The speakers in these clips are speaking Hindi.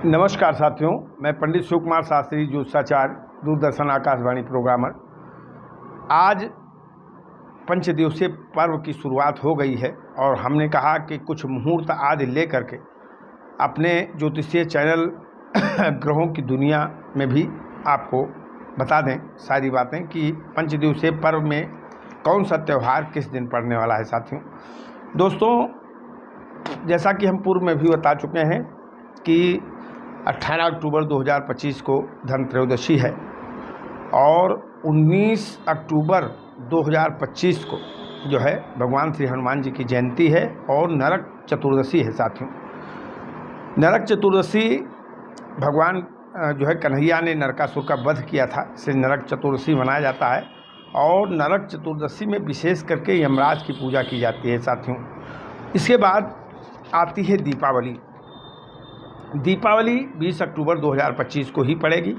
नमस्कार साथियों, मैं पंडित शिव कुमार शास्त्री ज्योतिषाचार्य, दूरदर्शन आकाशवाणी प्रोग्रामर। आज पंचदिवसीय पर्व की शुरुआत हो गई है और हमने कहा कि कुछ मुहूर्त आदि ले करके अपने ज्योतिषीय चैनल ग्रहों की दुनिया में भी आपको बता दें सारी बातें कि पंचदिवसीय पर्व में कौन सा त्यौहार किस दिन पड़ने वाला है। साथियों दोस्तों, जैसा कि हम पूर्व में भी बता चुके हैं कि 18 अक्टूबर 2025 को धनत्रयोदशी है और 19 अक्टूबर 2025 को जो है भगवान श्री हनुमान जी की जयंती है और नरक चतुर्दशी है। साथियों, नरक चतुर्दशी भगवान जो है कन्हैया ने नरकासुर का वध किया था, इसे नरक चतुर्दशी मनाया जाता है। और नरक चतुर्दशी में विशेष करके यमराज की पूजा की जाती है। साथियों, इसके बाद आती है दीपावली। दीपावली 20 अक्टूबर 2025 को ही पड़ेगी।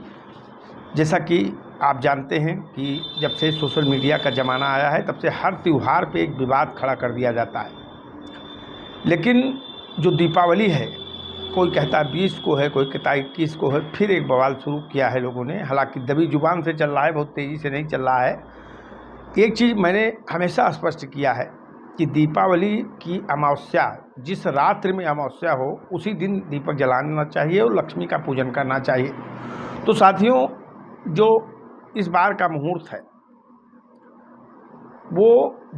जैसा कि आप जानते हैं कि जब से सोशल मीडिया का ज़माना आया है तब से हर त्यौहार पे एक विवाद खड़ा कर दिया जाता है। लेकिन जो दीपावली है, कोई कहता है 20 को है, कोई कहता है 21 को है। फिर एक बवाल शुरू किया है लोगों ने, हालांकि दबी जुबान से चल रहा है, बहुत तेज़ी से नहीं चल रहा है। एक चीज़ मैंने हमेशा स्पष्ट किया है कि दीपावली की अमावस्या, जिस रात्रि में अमावस्या हो उसी दिन दीपक जलाना चाहिए और लक्ष्मी का पूजन करना चाहिए। तो साथियों, जो इस बार का मुहूर्त है वो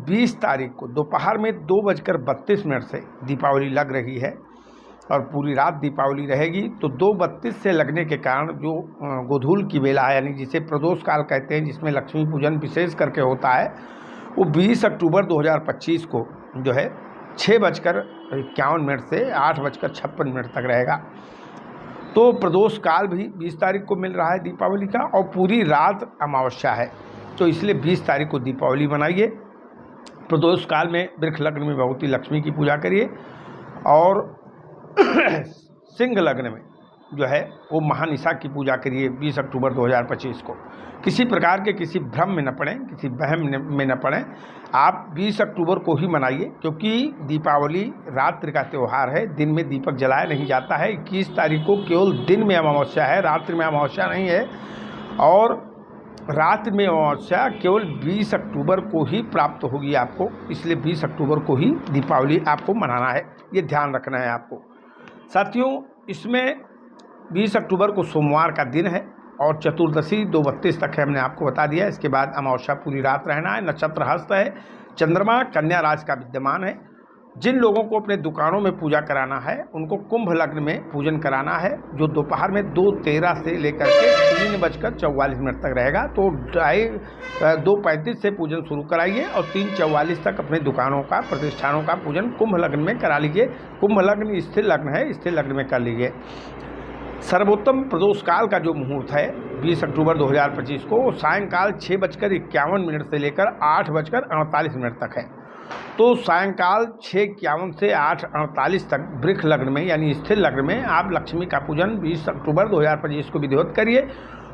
20 तारीख को दोपहर में 2:32 से दीपावली लग रही है और पूरी रात दीपावली रहेगी। तो 2:32 से लगने के कारण जो गोधूल की बेला है, यानी जिसे प्रदोष काल कहते हैं, जिसमें लक्ष्मी पूजन विशेष करके होता है, वो 20 अक्टूबर 2025 को जो है 6:51 से 8:56 तक रहेगा। तो प्रदोष काल भी 20 तारीख को मिल रहा है दीपावली का और पूरी रात अमावस्या है। तो इसलिए 20 तारीख को दीपावली मनाइए। प्रदोष काल में वृक्ष लग्न में भगवती लक्ष्मी की पूजा करिए और सिंह लग्न में जो है वो महानिशा की पूजा करिए 20 अक्टूबर 2025 को। किसी प्रकार के किसी भ्रम में न पड़ें, किसी वहम में न पड़ें। आप 20 अक्टूबर को ही मनाइए, क्योंकि दीपावली रात्रि का त्यौहार है, दिन में दीपक जलाया नहीं जाता है। 21 तारीख को केवल दिन में अमावस्या है, रात्रि में अमावस्या नहीं है। और रात्रि में अमावस्या केवल 20 अक्टूबर को ही प्राप्त होगी आपको, इसलिए 20 अक्टूबर को ही दीपावली आपको मनाना है, ये ध्यान रखना है आपको। साथियों, इसमें 20 अक्टूबर को सोमवार का दिन है और चतुर्दशी 2:32 तक है, हमने आपको बता दिया। इसके बाद अमावस्या पूरी रात रहना है। नक्षत्र हस्त है, चंद्रमा कन्या राशि का विद्यमान है। जिन लोगों को अपने दुकानों में पूजा कराना है उनको कुंभ लग्न में पूजन कराना है, जो दोपहर में 2:13 से लेकर के 3:44 तक रहेगा। तो 2:35 से पूजन शुरू कराइए और 3:44 तक अपने दुकानों का, प्रतिष्ठानों का पूजन कुंभ लग्न में करा लीजिए। कुंभ लग्न स्थिर लग्न है, स्थिर लग्न में कर लीजिए। सर्वोत्तम प्रदोष काल का जो मुहूर्त है 20 अक्टूबर 2025 को सायंकाल 6:51 से लेकर 8:48 तक है। तो सायंकाल 6:51 से 8:48 तक वृक्ष लग्न में यानी स्थिर लग्न में आप लक्ष्मी का पूजन 20 अक्टूबर 2025 को विधिवत करिए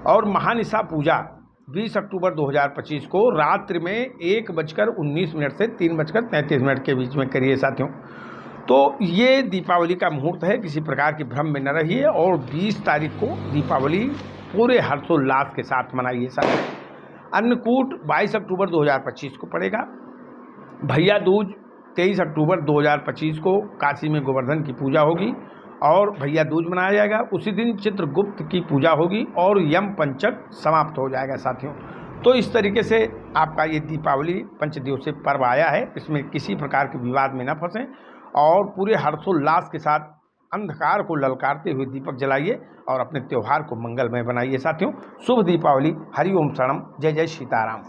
और महानिशा पूजा 20 अक्टूबर 2025 को रात्रि में 1:19 से 3:33 के बीच में करिए। साथियों, तो ये दीपावली का मुहूर्त है, किसी प्रकार की भ्रम में न रहिए और 20 तारीख को दीपावली पूरे हर्षोल्लास के साथ मनाइए। साथियों, अन्नकूट 22 अक्टूबर 2025 को पड़ेगा। भैया दूज 23 अक्टूबर 2025 को काशी में गोवर्धन की पूजा होगी और भैया दूज मनाया जाएगा। उसी दिन चित्रगुप्त की पूजा होगी और यम पंचक समाप्त हो जाएगा। साथियों, तो इस तरीके से आपका ये दीपावली पंचदिवसीय पर्व आया है। इसमें किसी प्रकार के विवाद में न फंसें और पूरे हर्षोल्लास के साथ अंधकार को ललकारते हुए दीपक जलाइए और अपने त्यौहार को मंगलमय बनाइए। साथियों, शुभ दीपावली। हरि ओम शरणम। जय जय सीताराम।